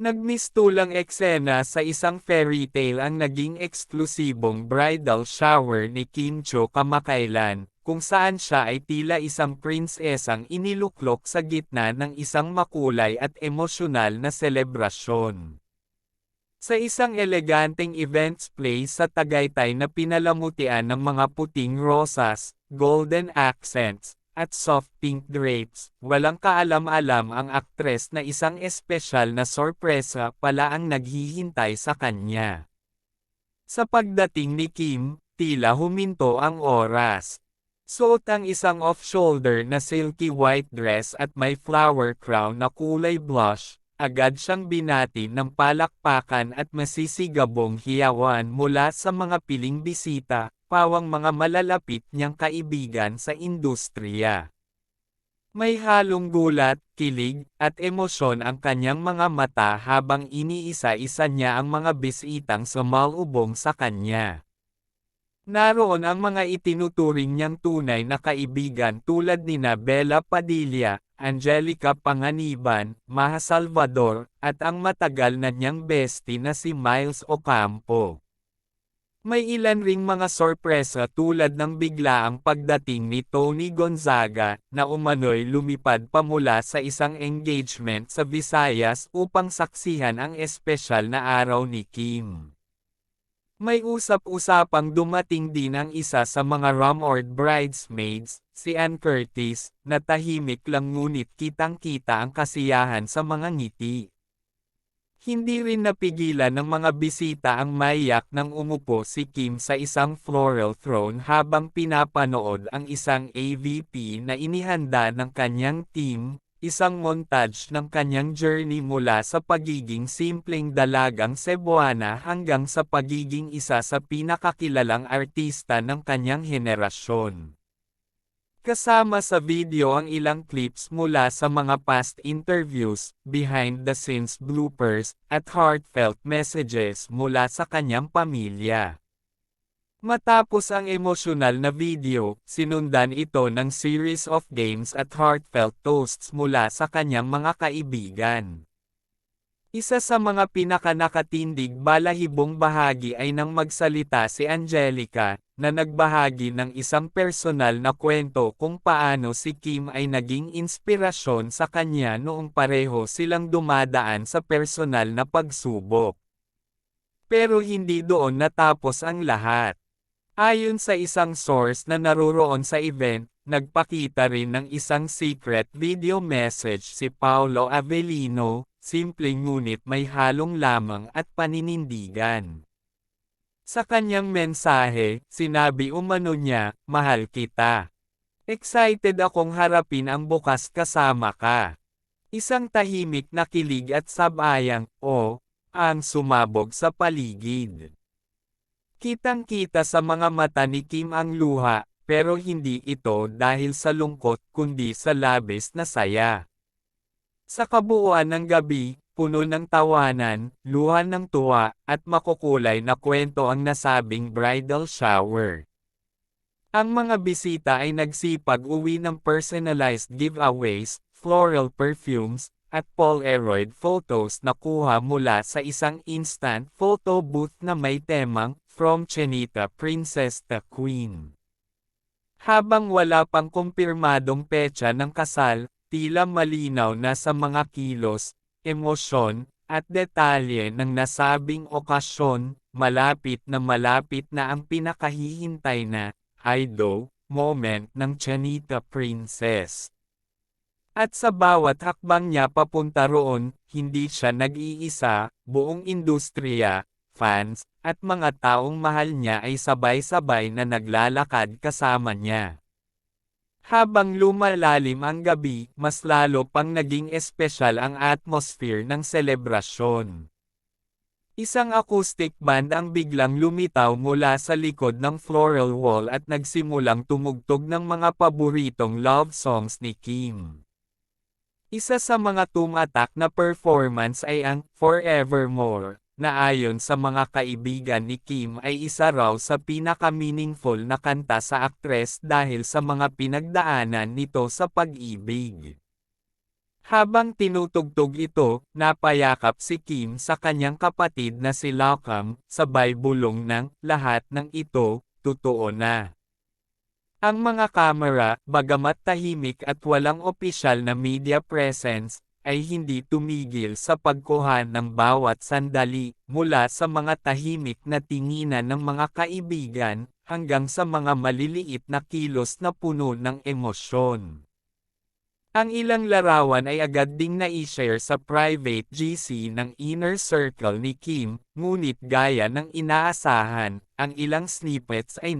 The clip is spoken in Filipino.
Nagmistulang eksena sa isang fairy tale ang naging eksklusibong bridal shower ni Kim Cho kamakailan, kung saan siya ay tila isang prinsesang iniluklok sa gitna ng isang makulay at emosyonal na selebrasyon. Sa isang eleganteng events place sa Tagaytay na pinalamutian ng mga puting rosas, golden accents, at soft pink drapes, walang kaalam-alam ang aktres na isang espesyal na sorpresa pala ang naghihintay sa kanya. Sa pagdating ni Kim, tila huminto ang oras. Suot ang isang off-shoulder na silky white dress at may flower crown na kulay blush, agad siyang binati ng palakpakan at masisigabong hiyawan mula sa mga piling bisita, pawang mga malalapit niyang kaibigan sa industriya. May halong gulat, kilig, at emosyon ang kanyang mga mata habang iniisa-isa niya ang mga bisitang sumalubong sa kanya. Naroon ang mga itinuturing niyang tunay na kaibigan tulad nina Bella Padilla, Angelica Panganiban, Maha Salvador, at ang matagal na niyang bestie na si Miles Ocampo. May ilan ring mga sorpresa tulad ng biglaang pagdating ni Tony Gonzaga, na umano'y lumipad pa mula sa isang engagement sa Visayas upang saksihan ang espesyal na araw ni Kim. May usap-usapang dumating din ang isa sa mga rumored bridesmaids, si Ann Curtis, na tahimik lang ngunit kitang-kita ang kasiyahan sa mga ngiti. Hindi rin napigilan ng mga bisita ang maiyak nang umupo si Kim sa isang floral throne habang pinapanood ang isang AVP na inihanda ng kanyang team, isang montage ng kanyang journey mula sa pagiging simpleng dalagang Cebuana hanggang sa pagiging isa sa pinakakilalang artista ng kanyang henerasyon. Kasama sa video ang ilang clips mula sa mga past interviews, behind-the-scenes bloopers, at heartfelt messages mula sa kanyang pamilya. Matapos ang emosyonal na video, sinundan ito ng series of games at heartfelt toasts mula sa kanyang mga kaibigan. Isa sa mga pinakanakatindig balahibong bahagi ay nang magsalita si Angelica, na nagbahagi ng isang personal na kwento kung paano si Kim ay naging inspirasyon sa kanya noong pareho silang dumadaan sa personal na pagsubok. Pero hindi doon natapos ang lahat. Ayon sa isang source na naroroon sa event, nagpakita rin ng isang secret video message si Paolo Avellino, simple ngunit may halong lamang at paninindigan. Sa kanyang mensahe, sinabi umano niya, "Mahal kita. Excited akong harapin ang bukas kasama ka." Isang tahimik na kilig at sabayang, "Oh," ang sumabog sa paligid. Kitang-kita sa mga mata ni Kim ang luha, pero hindi ito dahil sa lungkot kundi sa labis na saya. Sa kabuuan ng gabi, puno ng tawanan, luha ng tuwa, at makukulay na kwento ang nasabing bridal shower. Ang mga bisita ay nagsipag-uwi ng personalized giveaways, floral perfumes, at Polaroid photos na kuha mula sa isang instant photo booth na may temang, "From Chinita Princess to Queen." Habang wala pang kumpirmadong petsa ng kasal, tila malinaw na sa mga kilos, emosyon, at detalye ng nasabing okasyon, malapit na ang pinakahihintay na, moment ng Chinita Princess. At sa bawat hakbang niya papunta roon, hindi siya nag-iisa, buong industriya, fans, at mga taong mahal niya ay sabay-sabay na naglalakad kasama niya. Habang lumalalim ang gabi, mas lalo pang naging espesyal ang atmosphere ng selebrasyon. Isang acoustic band ang biglang lumitaw mula sa likod ng floral wall at nagsimulang tumugtog ng mga paboritong love songs ni Kim. Isa sa mga tumatak na performance ay ang "Forevermore", na ayon sa mga kaibigan ni Kim ay isa raw sa pinaka-meaningful na kanta sa aktres dahil sa mga pinagdaanan nito sa pag-ibig. Habang tinutugtog ito, napayakap si Kim sa kanyang kapatid na si Malcolm, sabay bulong ng, lahat ng ito, totoo na. Ang mga kamera, bagamat tahimik at walang opisyal na media presence, ay hindi tumigil sa pagkuha ng bawat sandali, mula sa mga tahimik na tinginan ng mga kaibigan, hanggang sa mga maliliit na kilos na puno ng emosyon. Ang ilang larawan ay agad ding na-ishare sa private GC ng inner circle ni Kim, ngunit gaya ng inaasahan, ang ilang snippets ay